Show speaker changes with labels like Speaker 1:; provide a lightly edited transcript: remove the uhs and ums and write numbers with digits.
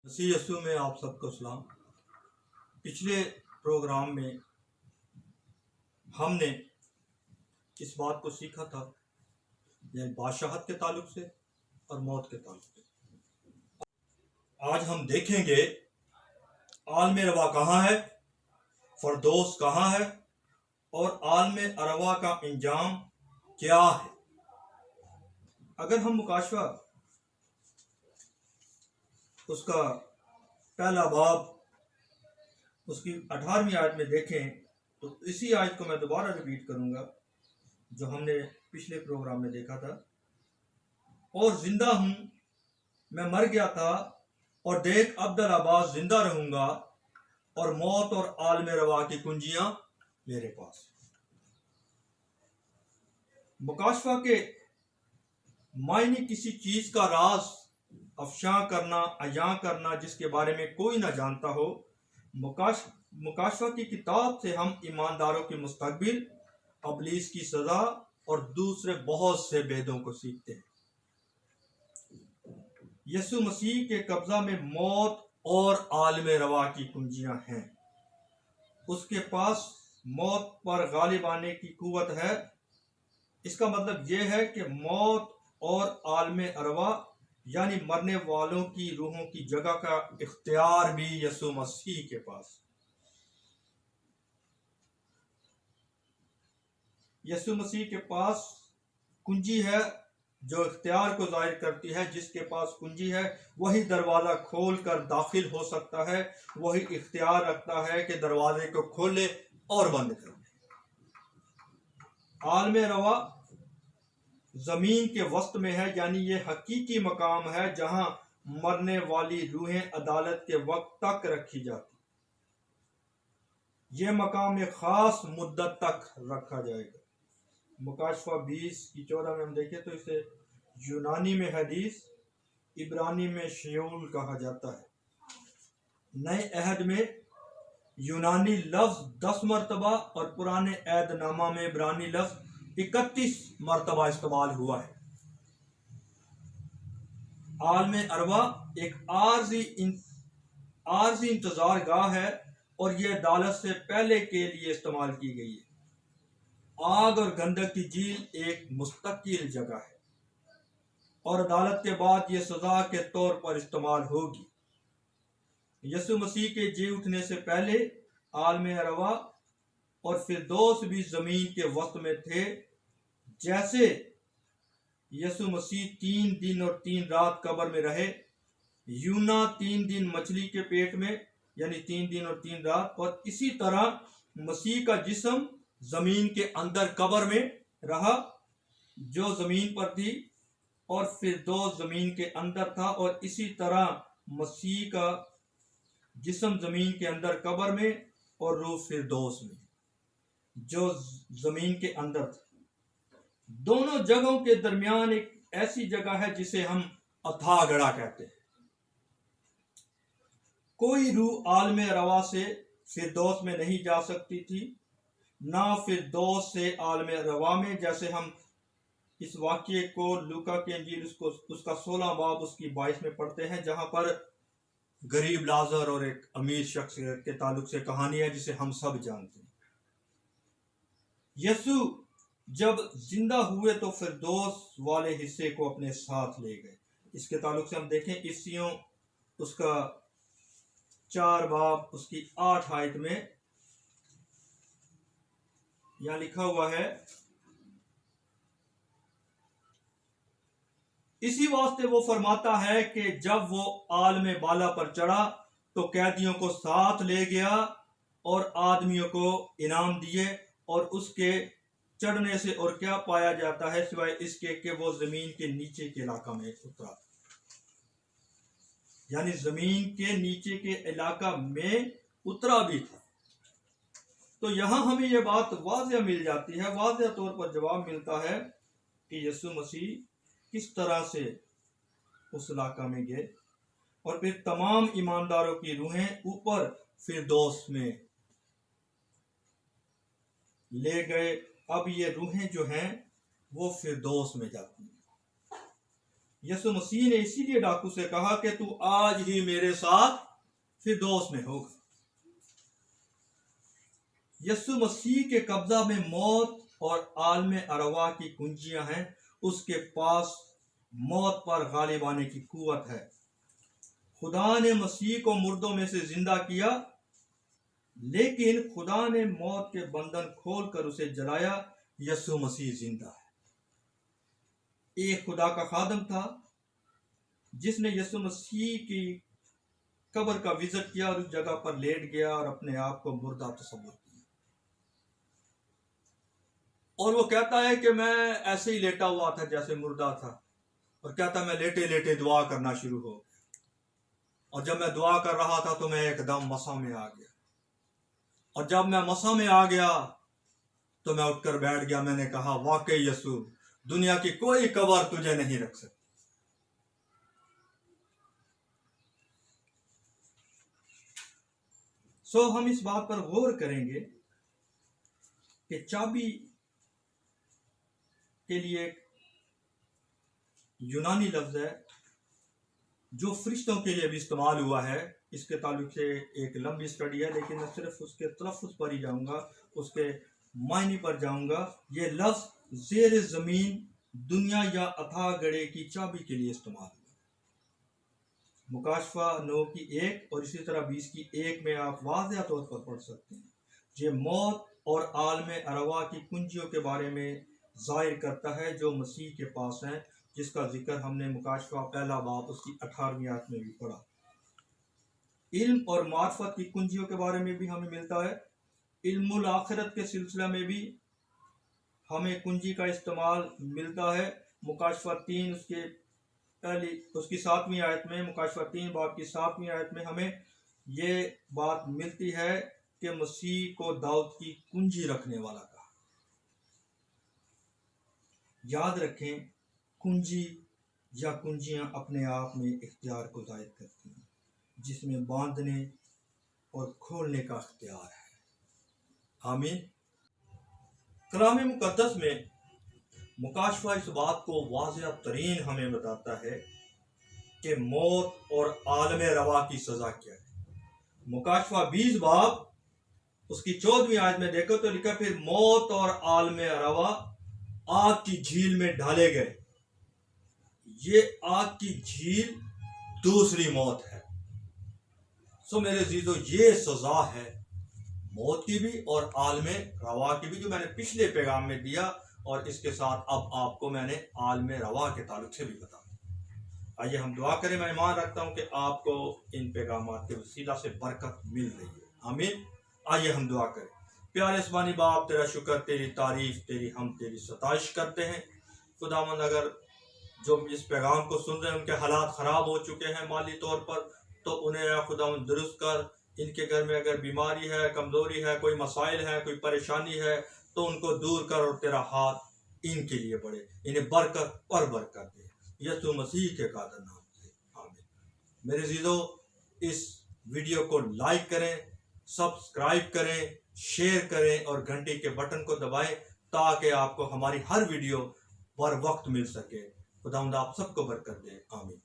Speaker 1: मसीह यीशु में आप सबको सलाम। पिछले प्रोग्राम में हमने इस बात को सीखा था, यानी बादशाहत के ताल्लुक से और मौत के ताल्लुक से। आज हम देखेंगे आलम रवा कहाँ है, फरदौस कहाँ है और आलम अरवा का इंजाम क्या है। अगर हम मुकाशवा उसका पहला बाब उसकी 18वीं आयत में देखें तो इसी आयत को मैं दोबारा रिपीट करूंगा जो हमने पिछले प्रोग्राम में देखा था। और जिंदा हूं, मैं मर गया था और देख अब्दुल अब्बास जिंदा रहूंगा और मौत और आलम रवा की कुंजियां मेरे पास। मुकाशफा के मायने किसी चीज का राज अफशा करना, अया करना जिसके बारे में कोई ना जानता हो। मुकाशफा की किताब से हम ईमानदारों की मुस्तकबिल, अबलीस की सजा और दूसरे बहुत से भेदों को सीखते हैं। यीशु मसीह के कब्जा में मौत और आलम रवा की कुंजियां हैं। उसके पास मौत पर गालिब आने की कुव्वत है। इसका मतलब यह है कि मौत और आलम अरवा यानी मरने वालों की रूहों की जगह का इख्तियार भी यीशु मसीह के पास। यीशु मसीह के पास कुंजी है जो इख्तियार को जाहिर करती है। जिसके पास कुंजी है वही दरवाजा खोल कर दाखिल हो सकता है, वही इख्तियार रखता है कि दरवाजे को खोले और बंद करे। आलम रवा जमीन के वस्त में है, यानी ये हकीकी मकाम है जहां मरने वाली रूहें अदालत के वक्त तक रखी जाती। यह मकाम एक खास मुद्दत तक रखा जाएगा। मुकाशफा 20:14 में हम देखें तो इसे यूनानी में हदीस, इब्रानी में शयूल कहा जाता है। नए अहद में यूनानी लफ्ज 10 मरतबा और पुराने अहदनामा में इब्रानी लफ्ज 31 मरतबा इस्तेमाल हुआ है। आलम अरवा एक आर्जी इंतजार गाह है और यह अदालत से पहले के लिए इस्तेमाल की गई है। आग और गंधक की झील एक मुस्तकिल जगह है और अदालत के बाद यह सजा के तौर पर इस्तेमाल होगी। यीशु मसीह के जी उठने से पहले आलम अरवा और फिरदौस भी जमीन के वस्त में थे। जैसे यीशु मसीह 3 दिन और 3 रात कब्र में रहे, यूना 3 दिन मछली के पेट में यानी 3 दिन और 3 रात, और इसी तरह मसीह का जिस्म जमीन के अंदर कब्र में रहा जो जमीन पर थी, और फिरदौस जमीन के अंदर था, और इसी तरह मसीह का जिस्म जमीन के अंदर कब्र में और रूह फिरदौस में जो जमीन के अंदर था। दोनों जगहों के दरमियान एक ऐसी जगह है जिसे हम अथाह गड़ा कहते हैं। कोई रूह आलम रवा से फिरदौस में नहीं जा सकती थी, ना फिरदौस से आलम रवा में। जैसे हम इस वाक्य को लूका के इंजील उसका 16 बाब उसकी 22 में पढ़ते हैं, जहां पर गरीब लाजर और एक अमीर शख्स के ताल्लुक से कहानी है जिसे हम सब जानते हैं। यीशु जब जिंदा हुए तो फिरदौस वाले हिस्से को अपने साथ ले गए। इसके ताल्लुक से हम देखें इफ्सियों उसका 4 बाब उसकी 8 आयत में यहां लिखा हुआ है, इसी वास्ते वो फरमाता है कि जब वो आलम बाला पर चढ़ा तो कैदियों को साथ ले गया और आदमियों को इनाम दिए, और उसके चढ़ने से और क्या पाया जाता है सिवाय इसके कि वो जमीन के नीचे के इलाका में उतरा, यानी जमीन के नीचे के इलाका में उतरा भी था। तो यहां हमें यह बात वाज़ेह मिल जाती है, वाज़ेह तौर पर जवाब मिलता है कि यीशु मसीह किस तरह से उस इलाका में गए और फिर तमाम ईमानदारों की रूहें ऊपर फिरदौस में ले गए। अब ये रूहें जो हैं वो फिरदौस में जाती हैं। यीशु मसीह ने इसीलिए डाकू से कहा कि तू आज ही मेरे साथ फिरदौस में होगा। यीशु मसीह के कब्जा में मौत और आलम अरवा की कुंजियां हैं। उसके पास मौत पर गालिब आने की कुव्वत है। खुदा ने मसीह को मुर्दों में से जिंदा किया, लेकिन खुदा ने मौत के बंधन खोलकर उसे जलाया। यीशु मसीह जिंदा है। एक खुदा का खादम था जिसने यीशु मसीह की कब्र का विजिट किया और उस जगह पर लेट गया और अपने आप को मुर्दा तस्वुर किया, और वो कहता है कि मैं ऐसे ही लेटा हुआ था जैसे मुर्दा था, और कहता मैं लेटे लेटे दुआ करना शुरू हो गया, और जब मैं दुआ कर रहा था तो मैं एकदम मसा में आ गया, और जब मैं मसा में आ गया तो मैं उठकर बैठ गया। मैंने कहा वाकई यीशु, दुनिया की कोई कब्र तुझे नहीं रख सकती। सो हम इस बात पर गौर करेंगे कि चाबी के लिए यूनानी लफ्ज है जो फरिश्तों के लिए भी इस्तेमाल हुआ है। इसके ताल्लुक से एक लंबी स्टडी है, लेकिन मैं सिर्फ उसके तलफ़्फ़ुज़ पर ही जाऊंगा, उसके मायने पर जाऊंगा। ये लफ्ज ज़ेर ज़मीन दुनिया या अथाह गड़े की चाबी के लिए इस्तेमाल हुआ। मुकाशफा 9 की 1 और इसी तरह 20 की 1 में आप वाज़ेह तौर पर पढ़ सकते हैं। ये मौत और आलम अरवा की कुंजियों के बारे में ज़ाहिर करता है जो मसीह के पास हैं, जिसका जिक्र हमने मुकाशफा पहला बाब उसकी 18वीं आयत में भी पढ़ा। इल्म और मार्फत की कुंजियों के बारे में भी हमें मिलता है। इल्मुल आखिरत के सिलसिला में भी हमें कुंजी का इस्तेमाल मिलता है। मुकाशफा 3 उसकी 7वीं आयत में, मुकाशफा 3 बाब की 7वीं आयत में हमें ये बात मिलती है कि मसीह को दाऊद की कुंजी रखने वाला कहा। याद रखें, कुंजी या कुंजियां अपने आप में इख्तियार को जाहिर करती हैं, जिसमें बांधने और खोलने का इख्तियार है। आमीन। कलाम मुकद्दस में मुकाशफा इस बात को वाज़ेह तरीन हमें बताता है कि मौत और आलम रवा की सज़ा क्या है। मुकाशफा 20 बाब उसकी 14वीं आयत में देखो तो लिखा, फिर मौत और आलम रवा आग की झील में डाले गए। ये आग की झील दूसरी मौत है। सो मेरे अज़ीज़ों, ये सज़ा है मौत की भी और आलम रवा की भी, जो मैंने पिछले पैगाम में दिया, और इसके साथ अब आपको मैंने आलम रवा के ताल्लुक से भी बता दिया। आइए हम दुआ करें। मैं ईमान रखता हूँ कि आपको इन पैगामात के वसीला से बरकत मिल रही है। आमीन। आइए हम दुआ करें। प्यारे आसमानी बाप, तेरा शुक्र, तेरी तारीफ, तेरी हम तेरी सताइश करते हैं। खुदावंद, अगर जो इस पैगाम को सुन रहे हैं उनके हालात ख़राब हो चुके हैं माली तौर पर, तो उन्हें खुदावंद दुरुस्त कर। इनके घर में अगर बीमारी है, कमज़ोरी है, कोई मसाइल है, कोई परेशानी है, तो उनको दूर कर और तेरा हाथ इनके लिए बढ़े, इन्हें बरकत पर बरकत दे, यीशु मसीह के कादर नाम से आमीन। मेरे अज़ीज़ों, इस वीडियो को लाइक करें, सब्सक्राइब करें, शेयर करें और घंटी के बटन को दबाएं, ताकि आपको हमारी हर वीडियो पर वक्त मिल सके। खुदावंद आप सबको बरकत दे। आमीन।